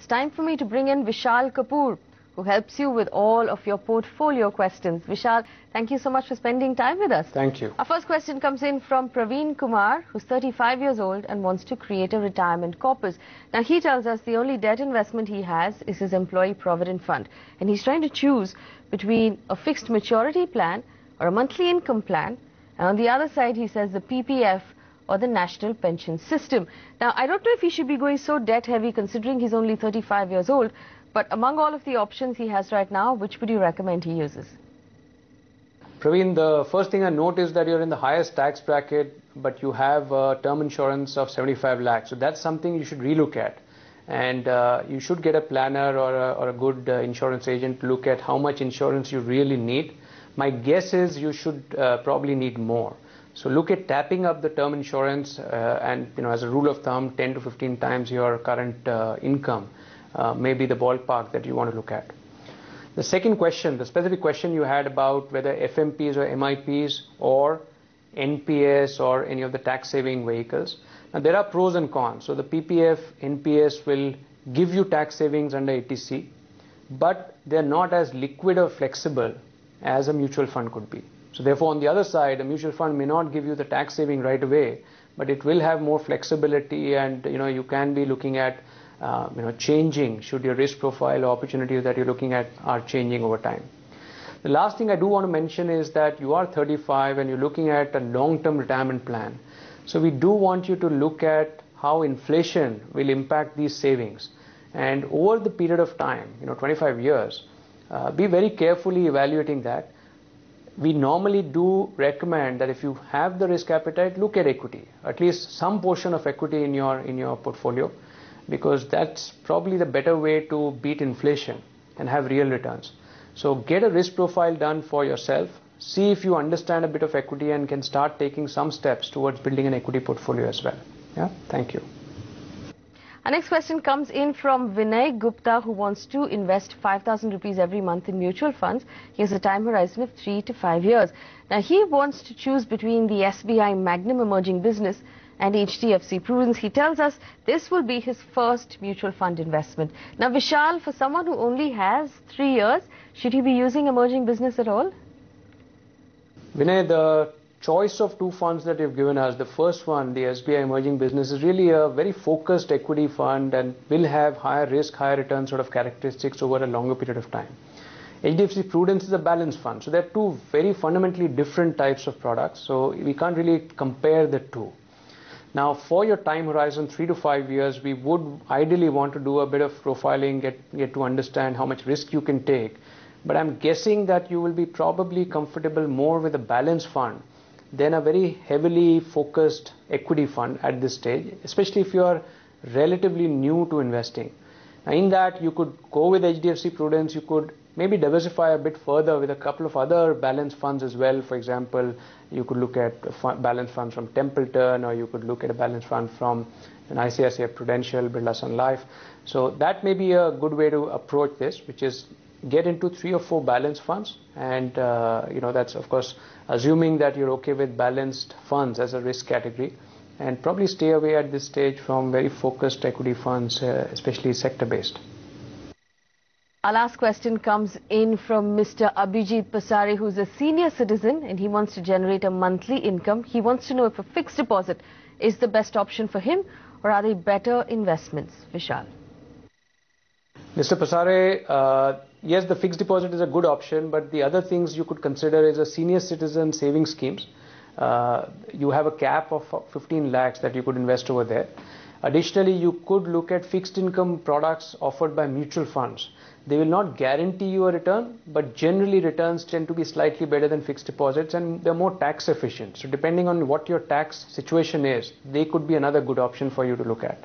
it's time for me to bring in Vishal Kapoor, who helps you with all of your portfolio questions. Vishal, thank you so much for spending time with us. Thank you. Our first question comes in from Praveen Kumar, who's 35 years old and wants to create a retirement corpus. Now, he tells us the only debt investment he has is his employee provident fund, and he's trying to choose between a fixed maturity plan or a monthly income plan. And on the other side, he says the PPF or the national pension system. Now, I don't know if he should be going so debt heavy considering he's only 35 years old, but among all of the options he has right now, which would you recommend he uses? Praveen, the first thing I note is that you're in the highest tax bracket, but you have term insurance of 75 lakhs. So that's something you should relook at. And you should get a planner or a good insurance agent to look at how much insurance you really need. My guess is you should probably need more. So look at tapping up the term insurance and, as a rule of thumb, 10 to 15 times your current income may be the ballpark that you want to look at. The second question, the specific question you had about whether FMPs or MIPs or NPS or any of the tax saving vehicles. Now there are pros and cons. So the PPF, NPS will give you tax savings under 80C, but they're not as liquid or flexible as a mutual fund could be. So therefore, on the other side, a mutual fund may not give you the tax saving right away, but it will have more flexibility, and you can be looking at changing should your risk profile or opportunities that you're looking at are changing over time. The last thing I do want to mention is that you are 35 and you're looking at a long-term retirement plan. So we do want you to look at how inflation will impact these savings. And over the period of time, 25 years, be very carefully evaluating that. We normally do recommend that if you have the risk appetite, look at equity, at least some portion of equity in your portfolio, because that's probably the better way to beat inflation and have real returns. So get a risk profile done for yourself, see if you understand a bit of equity and can start taking some steps towards building an equity portfolio as well. Yeah, thank you. Our next question comes in from Vinay Gupta, who wants to invest 5,000 rupees every month in mutual funds. He has a time horizon of 3 to 5 years. Now, he wants to choose between the SBI Magnum Emerging Business and HDFC Prudence. He tells us this will be his first mutual fund investment. Now, Vishal, for someone who only has 3 years, should he be using emerging business at all? Vinay, the choice of two funds that you've given us, the first one, the SBI Emerging Business, is really a very focused equity fund and will have higher risk, higher return sort of characteristics over a longer period of time. HDFC Prudence is a balanced fund. So there are two very fundamentally different types of products. So we can't really compare the two. Now, for your time horizon, 3 to 5 years, we would ideally want to do a bit of profiling, get to understand how much risk you can take. But I'm guessing that you will be probably comfortable more with a balanced fund than a very heavily focused equity fund at this stage, especially if you are relatively new to investing. Now, in that, you could go with HDFC Prudence, you could maybe diversify a bit further with a couple of other balanced funds as well. For example, you could look at balanced funds from Templeton, or you could look at a balanced fund from an ICICI Prudential, Birla Sun Life. So that may be a good way to approach this, which is get into 3 or 4 balanced funds, and that's of course assuming that you're okay with balanced funds as a risk category, and probably stay away at this stage from very focused equity funds, especially sector-based. Our last question comes in from Mr. Abhijit Pasare, who's a senior citizen and he wants to generate a monthly income. He wants to know if a fixed deposit is the best option for him, or are they better investments? Vishal. Mr. Pasare, yes, the fixed deposit is a good option, but the other things you could consider is a senior citizen saving schemes. You have a cap of 15 lakhs that you could invest over there. Additionally, you could look at fixed income products offered by mutual funds. They will not guarantee you a return, but generally returns tend to be slightly better than fixed deposits, and they're more tax efficient. So depending on what your tax situation is, they could be another good option for you to look at.